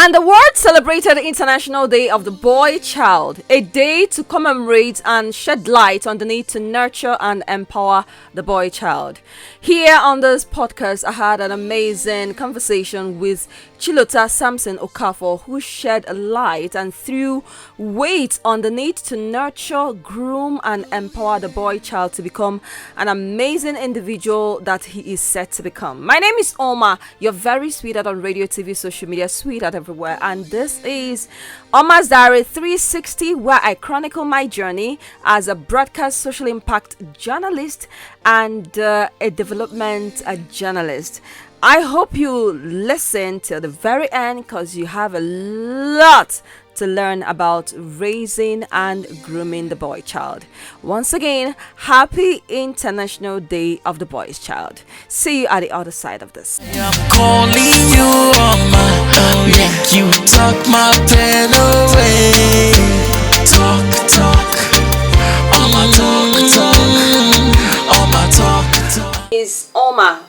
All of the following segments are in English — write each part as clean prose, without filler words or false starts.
And the world celebrated International Day of the Boy Child, a day to commemorate and shed light on the need to nurture and empower the boy child. Here on this podcast, I had an amazing conversation with Chilota Samson Okafor, who shed a light and threw weight on the need to nurture, groom, and empower the boy child to become an amazing individual that he is set to become. My name is Oma, your very sweetheart on radio, TV, social media, sweetheart everywhere, and this is Oma's Diary 360, where I chronicle my journey as a broadcast social impact journalist and a development journalist. I hope you listen till the very end because you have a lot to learn about raising and grooming the boy child. Once again, happy International Day of the Boy Child. See you at the other side of this. I'm calling you on my make you talk my pen away. Talk on my talk. Is Oma,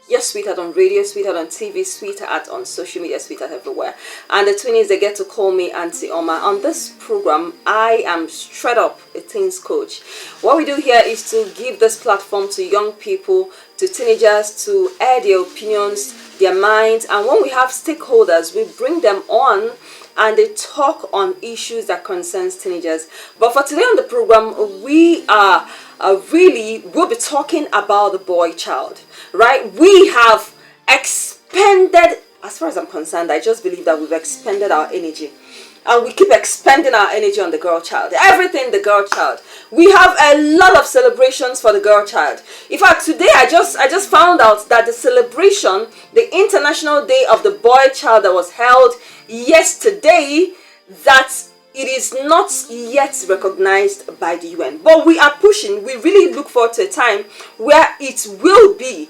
your sweetheart on radio, sweetheart on TV, sweetheart on social media, sweetheart everywhere. And the twinnies, they get to call me Auntie Oma. On this program, I am straight up a teens coach. What we do here is to give this platform to young people, to teenagers, to air their opinions, their minds. And when we have stakeholders, we bring them on and they talk on issues that concerns teenagers. But for today on the program, we'll be talking about the boy child, right? We have expended, as far as I'm concerned, I just believe that we've expended our energy. And we keep expending our energy on the girl child. Everything the girl child. We have a lot of celebrations for the girl child. In fact, today I just found out that the celebration, the International Day of the Boy Child that was held yesterday, that it is not yet recognized by the UN. But we are pushing. We really look forward to a time where it will be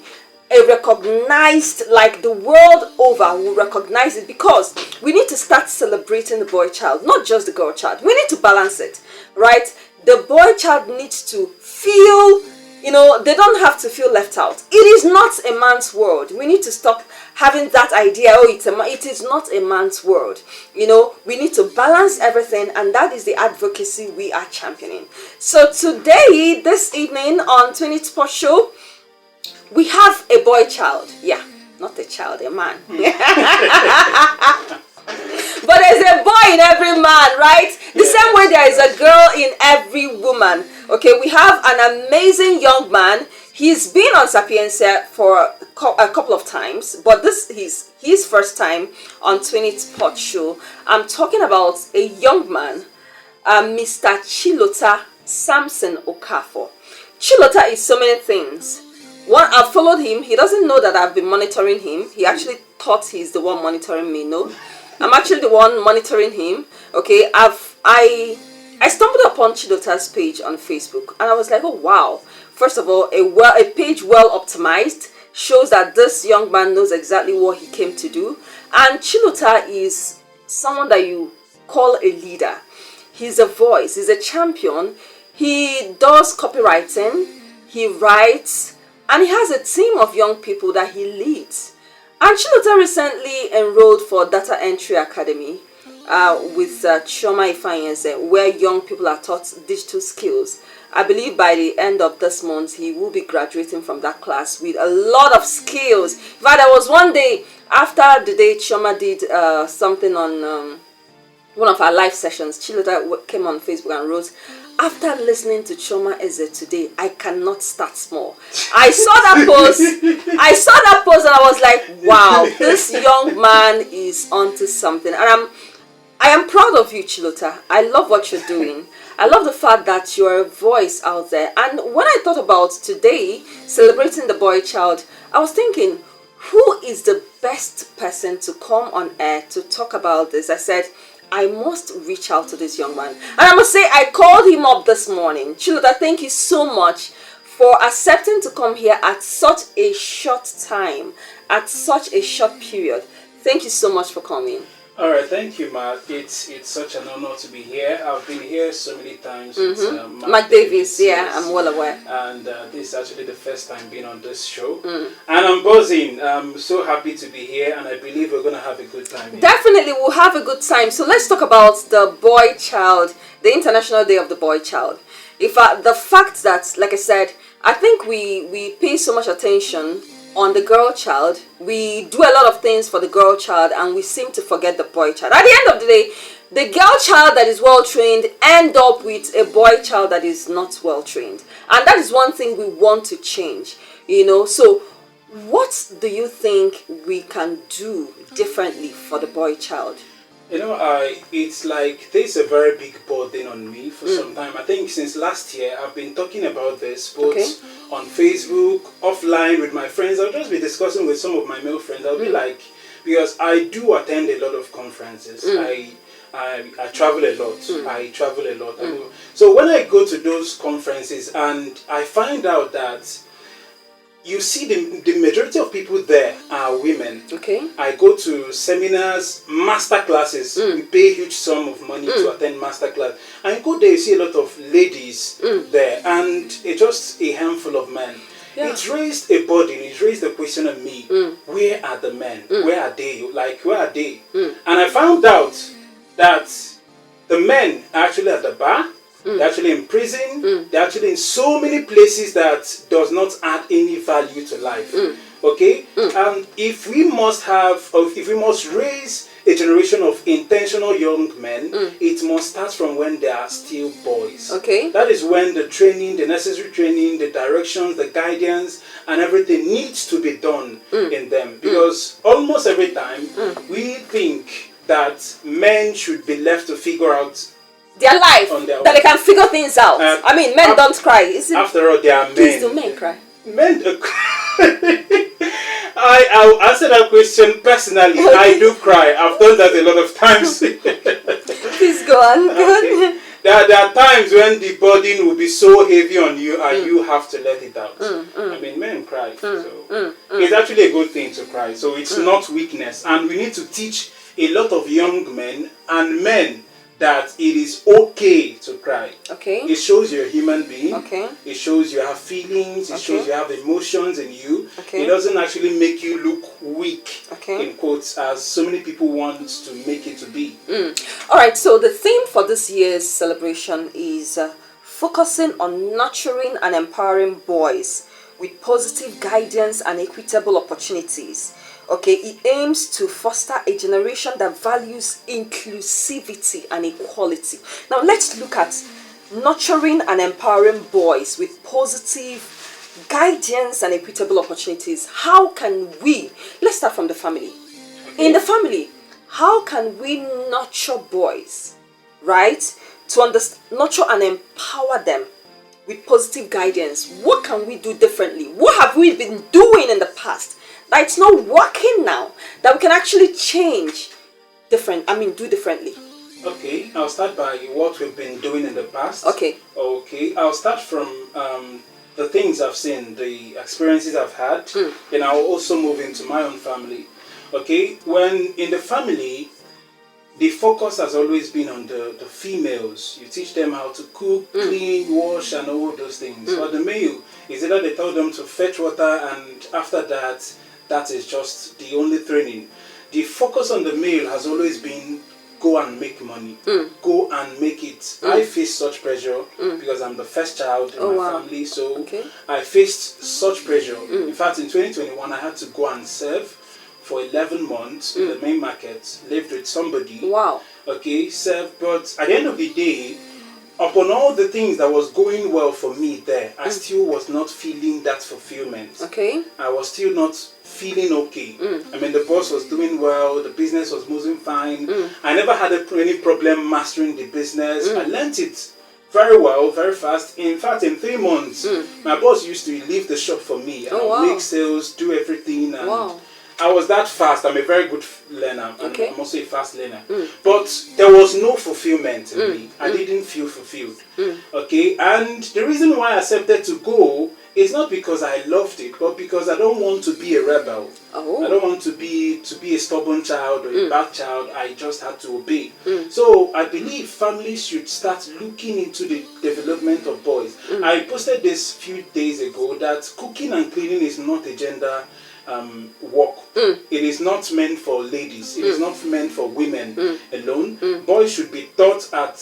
a recognized, like the world over will recognize it, because we need to start celebrating the boy child, not just the girl child. We need to balance it, right? The boy child needs to feel, they don't have to feel left out. It is not a man's world. We need to stop having that idea, it is not a man's world. We need to balance everything, and that is the advocacy we are championing. So today, this evening on 20 Sport Show, we have a boy child. Yeah, not a child, a man. But there's a boy in every man, right? The same way there is a girl in every woman. Okay, we have an amazing young man. He's been on Sapienza for a couple of times, but this is his first time on 20 Sport Show. I'm talking about a young man, Mr. Chilota Samson Okafor. Chilota is so many things. One, I've followed him. He doesn't know that I've been monitoring him. He actually thought he's the one monitoring me. No, I'm actually the one monitoring him. Okay, I stumbled upon Chilota's page on Facebook, and I was like, oh wow. First of all, a page well optimized shows that this young man knows exactly what he came to do. And Chilota is someone that you call a leader. He's a voice. He's a champion. He does copywriting. He writes. And he has a team of young people that he leads. And Chilota recently enrolled for Data Entry Academy with Chioma Ifeanyi, where young people are taught digital skills. I believe by the end of this month, he will be graduating from that class with a lot of skills. In fact, there was one day after the day Chioma did something on one of our live sessions, Chilota came on Facebook and wrote, after listening to Chioma Eze today, I cannot start small. I saw that post and I was like, wow, this young man is onto something. And I am proud of you, Chilota. I love what you're doing. I love the fact that you're a voice out there. And when I thought about today, celebrating the boy child, I was thinking, who is the best person to come on air to talk about this? I said, I must reach out to this young man. And I must say, I called him up this morning. Chilota, thank you so much for accepting to come here at such a short time, at such a short period. Thank you so much for coming. All right, thank you, Mark. It's such an honor to be here. I've been here so many times with Mark Davis, yeah, yes. I'm well aware. And this is actually the first time being on this show. And I'm buzzing. I'm so happy to be here, and I believe we're going to have a good time here. Definitely, we'll have a good time. So let's talk about the boy child, the International Day of the Boy Child. The fact that, like I said, I think we pay so much attention on the girl child. We do a lot of things for the girl child, and we seem to forget the boy child. At the end of the day, the girl child that is well trained end up with a boy child that is not well trained, and that is one thing we want to change. So what do you think we can do differently for the boy child? It's like there's a very big burden on me for some time. I think since last year, I've been talking about this both on Facebook, offline with my friends. I'll just be discussing with some of my male friends. I'll be like, because I do attend a lot of conferences. I travel a lot. I travel a lot. So when I go to those conferences and I find out that you see the majority of people there are women. Okay. I go to seminars, master classes. We pay huge sum of money to attend master class. And you go there, you see a lot of ladies there, and it's just a handful of men. Yeah. It raised a burden. It raised the question of me: where are the men? Where are they? Like, where are they? And I found out that the men are actually at the bar. They're actually in prison. They're actually in so many places that does not add any value to life. Okay? And if we must raise a generation of intentional young men, it must start from when they are still boys. Okay. That is when the training, the necessary training, the directions, the guidance, and everything needs to be done in them. Because almost every time we think that men should be left to figure out their life, that they can figure things out. I mean, men don't cry. After all, they are men. Please do men cry? Men I'll answer that question personally. I do cry. I've done that a lot of times. Please go on. Okay. There are times when the burden will be so heavy on you and you have to let it out. I mean, men cry. So it's actually a good thing to cry. So it's not weakness. And we need to teach a lot of young men and men that it is okay to cry. Okay. It shows you're a human being. Okay. It shows you have feelings. It shows you have emotions in you. Okay. It doesn't actually make you look weak, okay, in quotes, as so many people want to make it to be. All right, so the theme for this year's celebration is focusing on nurturing and empowering boys with positive guidance and equitable opportunities. Okay, it aims to foster a generation that values inclusivity and equality. Now let's look at nurturing and empowering boys with positive guidance and equitable opportunities. How can we, let's start from the family. In the family, how can we nurture boys, right? To nurture and empower them with positive guidance. What can we do differently? What have we been doing in the past that it's not working now, that we can actually change do differently? Okay, I'll start by what we've been doing in the past. Okay, I'll start from the things I've seen, the experiences I've had, and I'll also move into my own family. Okay, when in the family, the focus has always been on the females. You teach them how to cook, clean, wash, and all those things. But the male, is either they tell them to fetch water, and after that, that is just the only training. The focus on the male has always been go and make money. Go and make it. I faced such pressure because I'm the first child in my family. So I faced such pressure. In fact, in 2021, I had to go and serve for 11 months in the main market, lived with somebody. Wow. Okay, served. But at the end of the day, upon all the things that was going well for me there, I still was not feeling that fulfillment. Okay. I was still not feeling okay. I mean, the boss was doing well, the business was moving fine. I never had any problem mastering the business. I learned it very well, very fast. In fact, in 3 months, my boss used to leave the shop for me. And I would make sales, do everything. And I was that fast. I'm a very good learner. And I'm also a fast learner. But there was no fulfillment in me. I didn't feel fulfilled. Okay, and the reason why I accepted to go It's not because I loved it, but because I don't want to be a rebel. Oh. I don't want to be a stubborn child or a bad child. I just had to obey. So I believe families should start looking into the development of boys. I posted this few days ago that cooking and cleaning is not a gender work. It is not meant for ladies. It is not meant for women alone. Boys should be taught at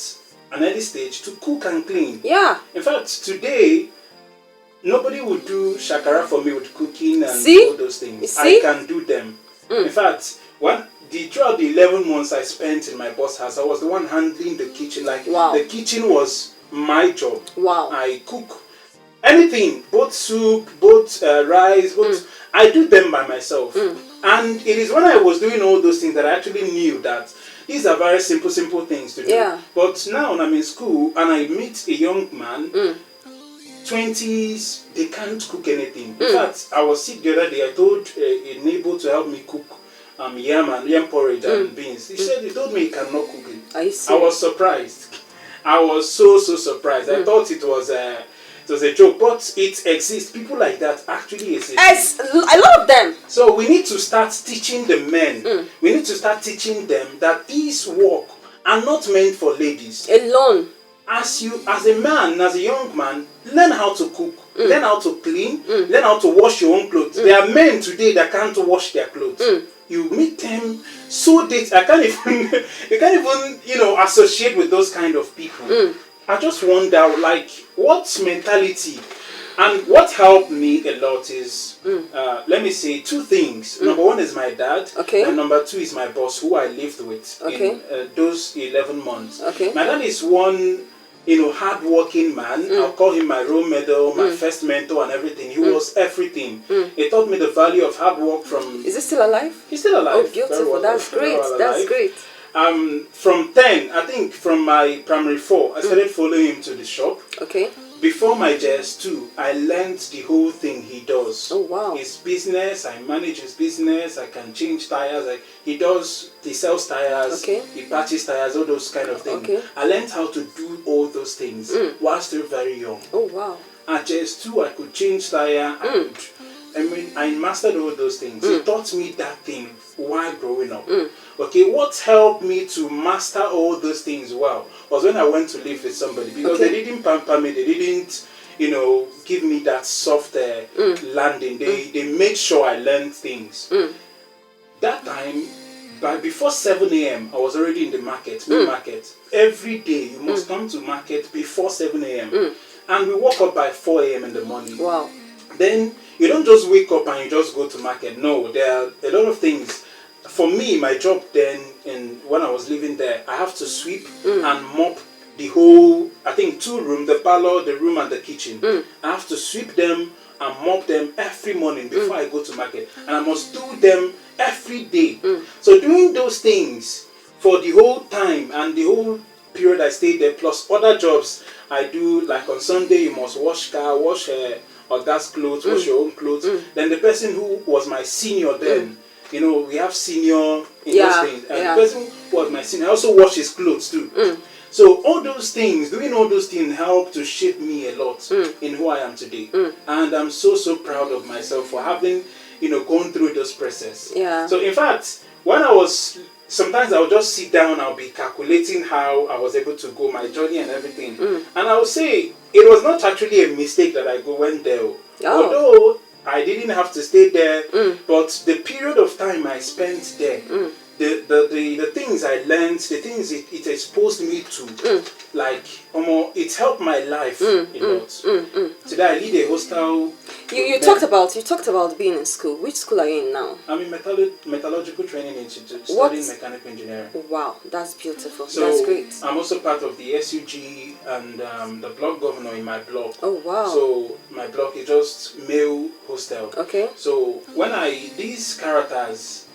an early stage to cook and clean. Yeah. In fact, today, nobody would do shakara for me with cooking and all those things. I can do them. In fact, throughout the 11 months I spent in my boss house, I was the one handling the kitchen. Like, the kitchen was my job. Wow. I cook anything, both soup, both rice, both. I do them by myself. And it is when I was doing all those things that I actually knew that these are very simple things to do. Yeah. But now when I'm in school and I meet a young man, 20s, they can't cook anything. In fact, I was sick the other day. I told a neighbor to help me cook yam porridge and beans. He told me he cannot cook it. I was surprised. I was so surprised. I thought it was a joke, but it exists. People like that actually exist. As a lot of them. So we need to start teaching the men. We need to start teaching them that these work are not meant for ladies alone. As a man, as a young man, learn how to cook, learn how to clean, learn how to wash your own clothes. There are men today that can't wash their clothes. You meet them so they you can't even associate with those kind of people. I just wonder, like, what mentality. And what helped me a lot is, let me say, two things. Number one is my dad. Okay. And number two is my boss, who I lived with in those 11 months. Okay. My dad is one, hard-working man. I'll call him my role model, my first mentor and everything. He was everything. He taught me the value of hard work from... Is he still alive? He's still alive. Oh, beautiful. That's great. That's great. From 10, I think from my primary 4, I started following him to the shop. Okay. Before my JS2, I learned the whole thing he does. Oh, wow. His business, I manage his business, I can change tires. He sells tires, he patches tires, all those kind of things. Okay. I learned how to do all those things while still very young. Oh, wow. At JS2, I could change tire, I mastered all those things. He taught me that thing while growing up. Okay, what helped me to master all those things well was when I went to live with somebody, because they didn't pamper me, they didn't, give me that soft landing. They made sure I learned things. That time, before 7 a.m., I was already in the market, main market. Every day, you must come to market before 7 a.m. And we woke up by 4 a.m. in the morning. Wow. Then, you don't just wake up and you just go to market. No, there are a lot of things. For me, my job then, when I was living there, I have to sweep and mop the whole, I think 2 rooms, the parlor, the room and the kitchen. I have to sweep them and mop them every morning before I go to market. And I must do them every day. So doing those things for the whole time and the whole period I stayed there, plus other jobs I do, like on Sunday you must wash car, wash or gas clothes, wash your own clothes. Then the person who was my senior then, we have senior in those things. And the person who was my senior, I also wash his clothes too. So all those things, doing all those things helped to shape me a lot in who I am today. And I'm so proud of myself for having, gone through this process. Yeah. So in fact, sometimes I'll just sit down, I'll be calculating how I was able to go, my journey and everything. And I would say, it was not actually a mistake that I went there. Although I didn't have to stay there, but the period of time I spent there, the things I learned, the things it exposed me to, like, it helped my life a lot. Today I lead a hostel. You talked about being in school. Which school are you in now? I'm in Metallurgical Training Institute, studying mechanical engineering. Wow, that's beautiful. So that's great. I'm also part of the SUG and the blog governor in my blog. Oh, wow. So my blog is just male hostel. Okay. So when these characters,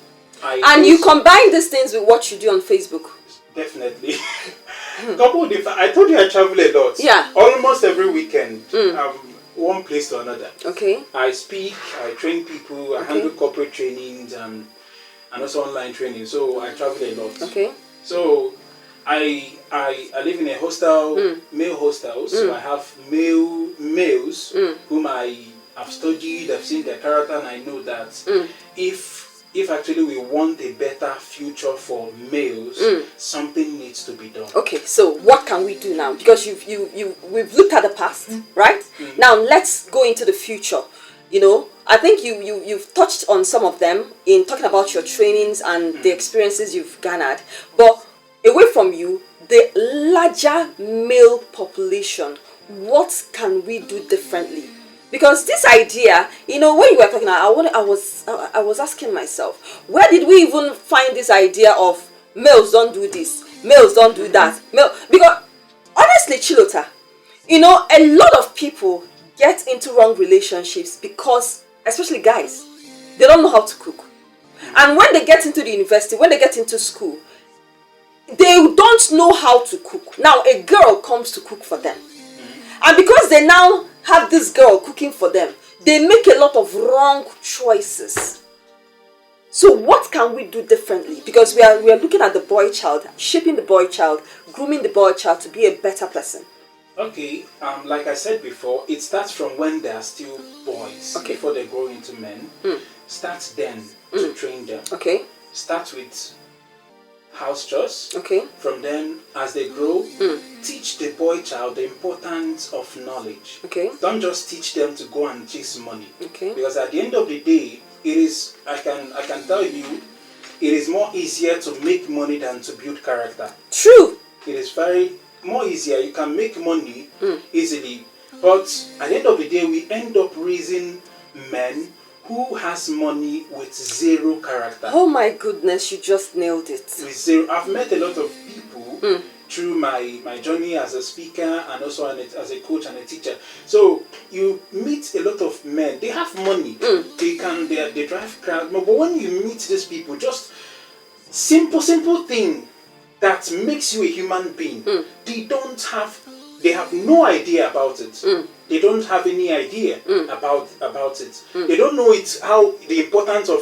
you combine these things with what you do on Facebook. Definitely. I told you I travel a lot. Yeah. Almost every weekend. One place to another. Okay. I speak, I train people, I handle corporate trainings and also online training. So I travel a lot. Okay. So I live in a hostel, male hostel. So I have males whom I I've studied, I've seen their character, and I know that if actually we want a better future for males, something needs to be done. Okay, so what can we do now? Because we've looked at the past, right? Now let's go into the future. You know, I think you've touched on some of them in talking about your trainings and the experiences you've garnered. But away from you, the larger male population, what can we do differently? Because this idea, you know, when you were talking, I was asking myself, where did we even find this idea of males don't do this, males don't do that? Because honestly, Chilota, you know, a lot of people get into wrong relationships because, especially guys, they don't know how to cook. And when they get into the university, when they get into school, they don't know how to cook. Now, a girl comes to cook for them. And because they now have this girl cooking for them, they make a lot of wrong choices. So what can we do differently? Because we are looking at the boy child, shaping the boy child, grooming the boy child to be a better person. Okay, like I said before, it starts from when they are still boys, before they grow into men. Start then to train them. Okay. Start with house chores. Okay. From then, as they grow, teach the boy child the importance of knowledge. Okay. Don't just teach them to go and chase money. Okay. Because at the end of the day, it is, I can tell you, it is more easier to make money than to build character. True. It is very more easier. You can make money easily, but at the end of the day, we end up raising men who has money with zero character. Oh my goodness, you just nailed it. With zero. I've met a lot of people through my journey as a speaker and also as a coach and a teacher. So you meet a lot of men. They have money. They drive crowd. But when you meet these people, just simple thing that makes you a human being. They have no idea about it. They don't have any idea about it. They don't know how the importance of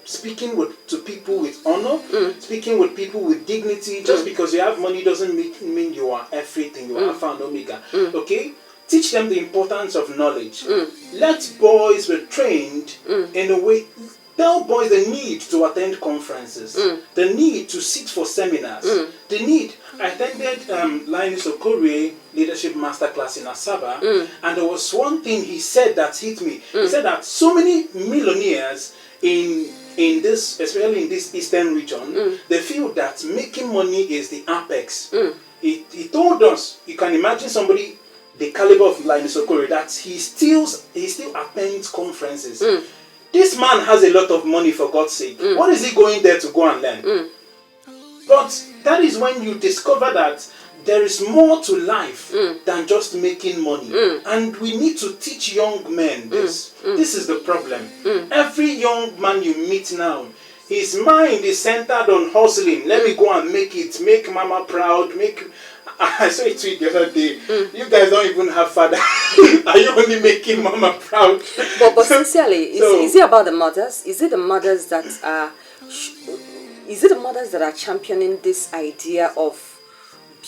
speaking to people with honor, speaking with people with dignity. Just because you have money doesn't mean you are everything. You are Alpha and Omega. Okay? Teach them the importance of knowledge. Let boys be trained in a way. Tell boys the need to attend conferences, the need to sit for seminars, the need. I attended Linus Okorie Leadership Masterclass in Asaba, and there was one thing he said that hit me. He said that so many millionaires in this, especially in this eastern region, they feel that making money is the apex. He told us, you can imagine somebody the caliber of Linus Okorie, that he still attends conferences. This man has a lot of money, for God's sake. What is he going there to go and learn? But that is when you discover that there is more to life than just making money. And we need to teach young men this. This is the problem. Every young man you meet now, his mind is centered on hustling. Let me go and make it. Make mama proud. I saw a tweet the other day. You guys don't even have father. Are you only making mama proud? But sincerely, is it about the mothers? Is it the mothers that are? Is it the mothers that are championing this idea of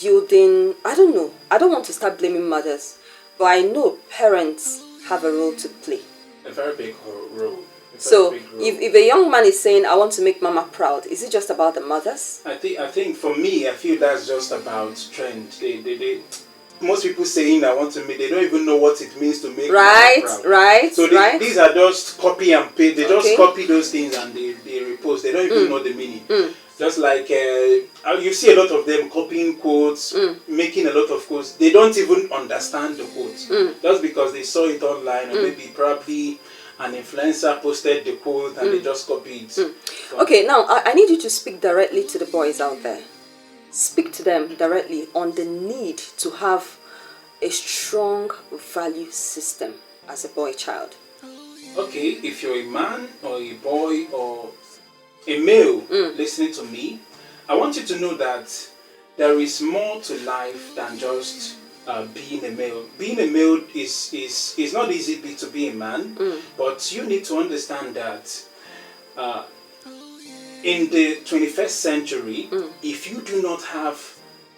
building? I don't know. I don't want to start blaming mothers, but I know parents have a role to play. A very big role. So if a young man is saying, I want to make mama proud, is it just about the mothers? I think for me, I feel that's just about trend. They most people saying I want to make, they don't even know what it means to make mama proud. So these are just copy and paste. They just copy those things and they repost. They don't even know the meaning. Just like you see a lot of them copying quotes, making a lot of quotes. They don't even understand the quotes. Just because they saw it online or maybe probably an influencer posted the quote and they just copied it. Okay, now I need you to speak directly to the boys out there. Speak to them directly on the need to have a strong value system as a boy child. Okay, if you're a man or a boy or a male listening to me, I want you to know that there is more to life than just being a male. Being a male is not easy to be a man, but you need to understand that in the 21st century, if you do not have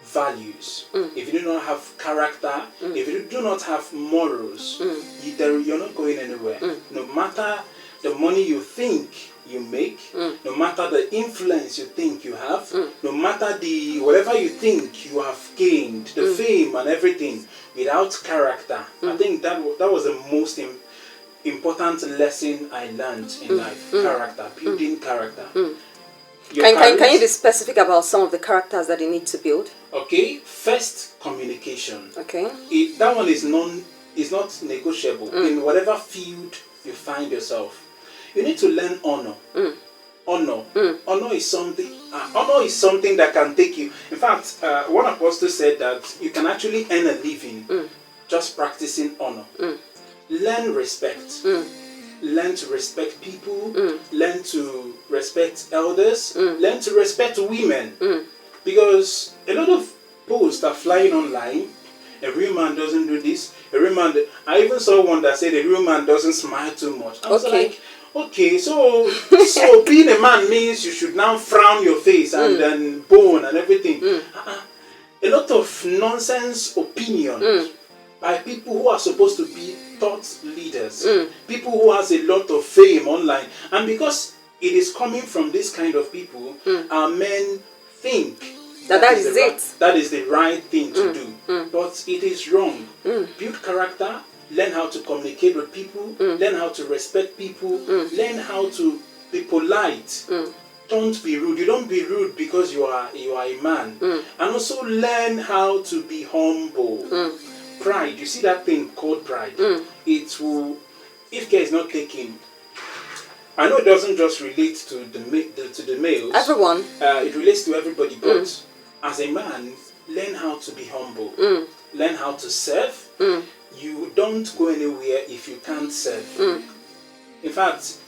values, if you do not have character, if you do not have morals, you're not going anywhere. No matter the money you think you make, no matter the influence you think you have, no matter the whatever you think you have gained, the fame and everything, without character, I think that was the most important lesson I learned in life. Character, building character. Can you be specific about some of the characters that you need to build? Okay, first, communication. Okay. That one is not negotiable in whatever field you find yourself. You need to learn honor. Honor is something. Honor is something that can take you. In fact, one apostle said that you can actually earn a living just practicing honor. Learn respect. Learn to respect people. Learn to respect elders. Learn to respect women. Because a lot of posts are flying online. A real man doesn't do this. A real man. I even saw one that said a real man doesn't smile too much. I was like, okay, so being a man means you should now frown your face and then bone and everything. A lot of nonsense opinions by people who are supposed to be thought leaders, people who has a lot of fame online, and because it is coming from this kind of people, our men think that is the right thing to do, but it is wrong. Build character, learn how to communicate with people, learn how to respect people, learn how to be polite. Don't be rude. You don't be rude because you are a man. And also learn how to be humble. Pride, you see that thing called pride? It will, if care is not taken, I know it doesn't just relate to the males. Everyone. It relates to everybody, but as a man, learn how to be humble. Learn how to serve. You don't go anywhere if you can't serve. In fact,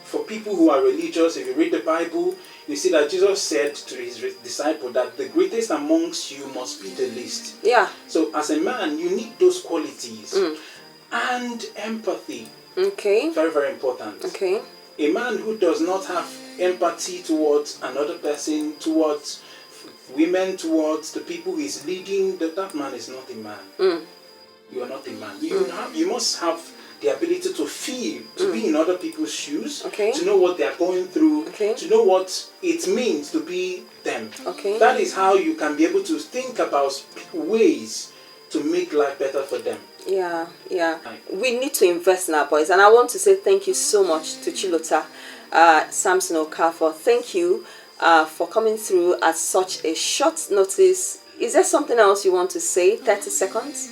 for people who are religious, if you read the Bible, you see that Jesus said to his disciple that the greatest amongst you must be the least. Yeah. So as a man, you need those qualities. And empathy. Okay. Very, very important. Okay. A man who does not have empathy towards another person, towards women, towards the people he's leading, that man is not a man. You are not a man. You must have the ability to feel, to be in other people's shoes, to know what they are going through, to know what it means to be them. That is how you can be able to think about ways to make life better for them. Yeah. We need to invest in our boys, and I want to say thank you so much to Chilota Samson Okafor. Thank you for coming through at such a short notice. Is there something else you want to say? 30 seconds.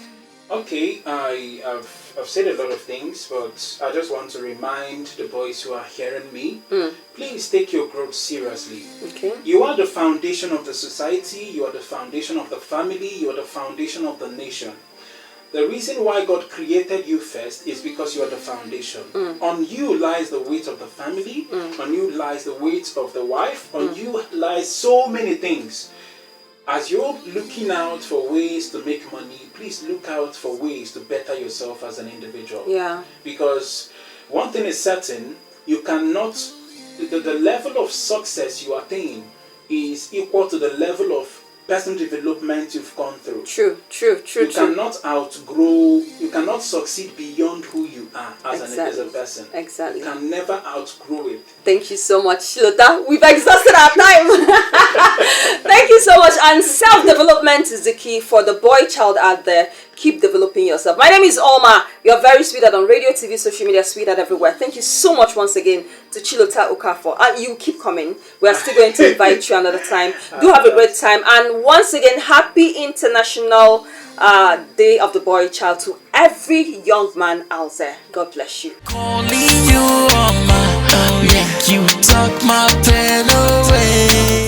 Okay, I've said a lot of things, but I just want to remind the boys who are hearing me, please take your growth seriously. You are the foundation of the society, you are the foundation of the family, you are the foundation of the nation. The reason why God created you first is because you are the foundation. On you lies the weight of the family, on you lies the weight of the wife, on you lies so many things. As you're looking out for ways to make money, please look out for ways to better yourself as an individual. Yeah. Because one thing is certain, you cannot, the level of success you attain is equal to the level of personal development you've gone through. True. You cannot outgrow, you cannot succeed beyond who you are as a person. Exactly. You can never outgrow it. Thank you so much, Chilota. We've exhausted our time. Thank you so much. And self-development is the key for the boy child out there. Keep developing yourself. My name is Alma. You're very sweetheart on radio, TV, social media, sweetheart everywhere. Thank you so much once again to Chilota Okafor. And you keep coming. We are still going to invite you another time. Do have a great time. And once again, happy International Day of the Boy Child to every young man out there. God bless you. Calling you on my, make you talk my pen away.